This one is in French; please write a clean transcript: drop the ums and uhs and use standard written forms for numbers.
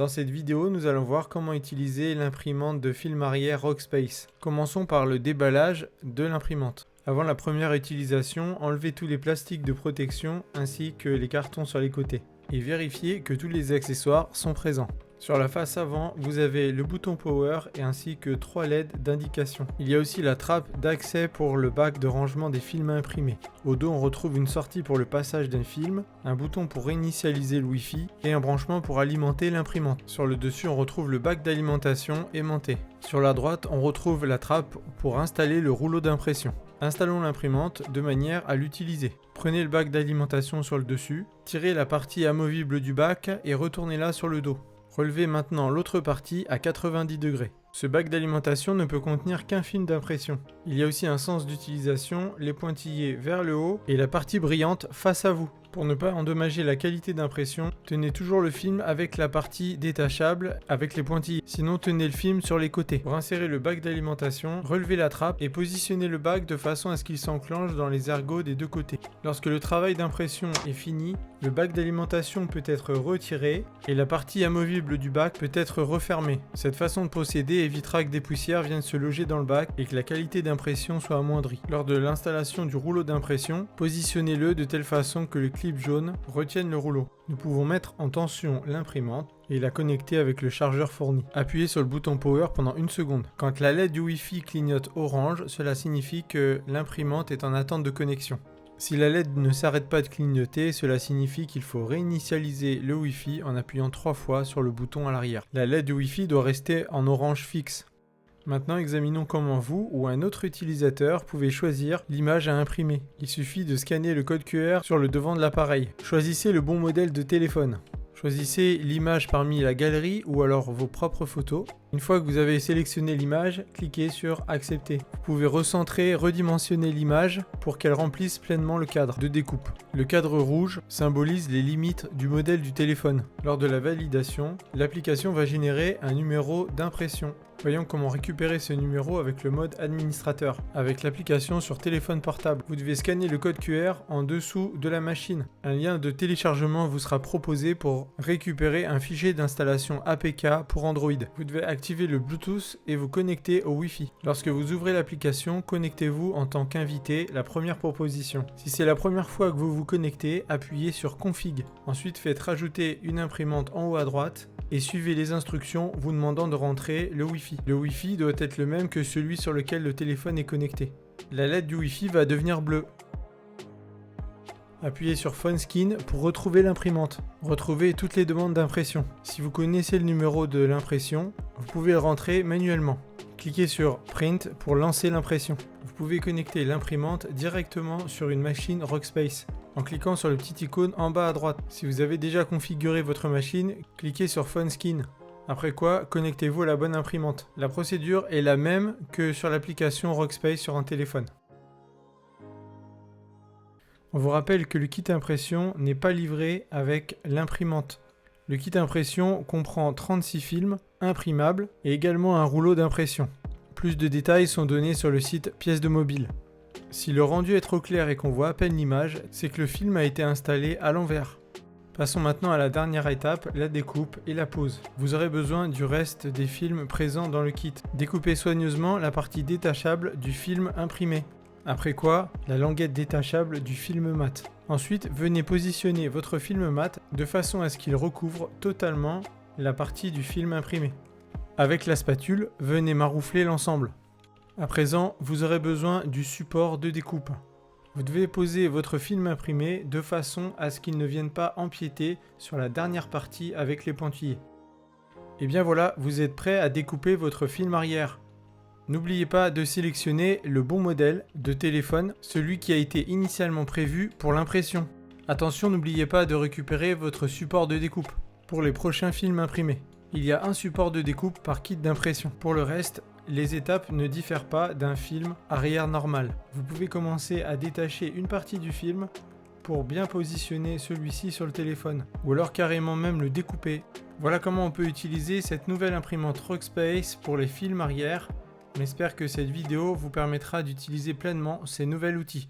Dans cette vidéo, nous allons voir comment utiliser l'imprimante de film arrière Rockspace. Commençons par le déballage de l'imprimante. Avant la première utilisation, enlevez tous les plastiques de protection ainsi que les cartons sur les côtés. Et vérifiez que tous les accessoires sont présents. Sur la face avant, vous avez le bouton Power et ainsi que 3 LED d'indication. Il y a aussi la trappe d'accès pour le bac de rangement des films imprimés. Au dos, on retrouve une sortie pour le passage d'un film, un bouton pour réinitialiser le Wi-Fi et un branchement pour alimenter l'imprimante. Sur le dessus, on retrouve le bac d'alimentation aimanté. Sur la droite, on retrouve la trappe pour installer le rouleau d'impression. Installons l'imprimante de manière à l'utiliser. Prenez le bac d'alimentation sur le dessus, tirez la partie amovible du bac et retournez-la sur le dos. Relevez maintenant l'autre partie à 90 degrés. Ce bac d'alimentation ne peut contenir qu'un film d'impression. Il y a aussi un sens d'utilisation, les pointillés vers le haut et la partie brillante face à vous. Pour ne pas endommager la qualité d'impression, tenez toujours le film avec la partie détachable avec les pointillés. Sinon, tenez le film sur les côtés. Pour insérer le bac d'alimentation, relevez la trappe et positionnez le bac de façon à ce qu'il s'enclenche dans les ergots des deux côtés. Lorsque le travail d'impression est fini, le bac d'alimentation peut être retiré et la partie amovible du bac peut être refermée. Cette façon de procéder évitera que des poussières viennent se loger dans le bac et que la qualité d'impression soit amoindrie. Lors de l'installation du rouleau d'impression, positionnez-le de telle façon que le clip jaune retienne le rouleau. Nous pouvons mettre en tension l'imprimante et la connecter avec le chargeur fourni. Appuyez sur le bouton Power pendant 1 seconde. Quand la LED du Wi-Fi clignote orange, cela signifie que l'imprimante est en attente de connexion. Si la LED ne s'arrête pas de clignoter, cela signifie qu'il faut réinitialiser le Wi-Fi en appuyant 3 fois sur le bouton à l'arrière. La LED du Wi-Fi doit rester en orange fixe. Maintenant, examinons comment vous ou un autre utilisateur pouvez choisir l'image à imprimer. Il suffit de scanner le code QR sur le devant de l'appareil. Choisissez le bon modèle de téléphone. Choisissez l'image parmi la galerie ou alors vos propres photos. Une fois que vous avez sélectionné l'image, cliquez sur Accepter. Vous pouvez recentrer, redimensionner l'image pour qu'elle remplisse pleinement le cadre de découpe. Le cadre rouge symbolise les limites du modèle du téléphone. Lors de la validation, l'application va générer un numéro d'impression. Voyons comment récupérer ce numéro avec le mode administrateur. Avec l'application sur téléphone portable, vous devez scanner le code QR en dessous de la machine. Un lien de téléchargement vous sera proposé pour récupérer un fichier d'installation APK pour Android. Vous devez activer le Bluetooth et vous connecter au Wi-Fi. Lorsque vous ouvrez l'application, connectez-vous en tant qu'invité, la première proposition. Si c'est la première fois que vous vous connectez, appuyez sur Config. Ensuite, faites rajouter une imprimante en haut à droite et suivez les instructions vous demandant de rentrer le Wi-Fi. Le Wi-Fi doit être le même que celui sur lequel le téléphone est connecté. La LED du Wi-Fi va devenir bleue. Appuyez sur Phone Skin pour retrouver l'imprimante. Retrouvez toutes les demandes d'impression. Si vous connaissez le numéro de l'impression, vous pouvez le rentrer manuellement. Cliquez sur Print pour lancer l'impression. Vous pouvez connecter l'imprimante directement sur une machine Rockspace en cliquant sur le petit icône en bas à droite. Si vous avez déjà configuré votre machine, cliquez sur Phone Skin. Après quoi, connectez-vous à la bonne imprimante. La procédure est la même que sur l'application Rockspace sur un téléphone. On vous rappelle que le kit impression n'est pas livré avec l'imprimante. Le kit impression comprend 36 films imprimables et également un rouleau d'impression. Plus de détails sont donnés sur le site Pièces de mobile. Si le rendu est trop clair et qu'on voit à peine l'image, c'est que le film a été installé à l'envers. Passons maintenant à la dernière étape, la découpe et la pose. Vous aurez besoin du reste des films présents dans le kit. Découpez soigneusement la partie détachable du film imprimé. Après quoi, la languette détachable du film mat. Ensuite, venez positionner votre film mat de façon à ce qu'il recouvre totalement la partie du film imprimé. Avec la spatule, venez maroufler l'ensemble. À présent, vous aurez besoin du support de découpe. Vous devez poser votre film imprimé de façon à ce qu'il ne vienne pas empiéter sur la dernière partie avec les pointillés. Et bien voilà, vous êtes prêt à découper votre film arrière. N'oubliez pas de sélectionner le bon modèle de téléphone, celui qui a été initialement prévu pour l'impression. Attention, n'oubliez pas de récupérer votre support de découpe pour les prochains films imprimés. Il y a un support de découpe par kit d'impression. Pour le reste, les étapes ne diffèrent pas d'un film arrière normal. Vous pouvez commencer à détacher une partie du film pour bien positionner celui-ci sur le téléphone, ou alors carrément même le découper. Voilà comment on peut utiliser cette nouvelle imprimante Rockspace pour les films arrière. On espère que cette vidéo vous permettra d'utiliser pleinement ces nouveaux outils.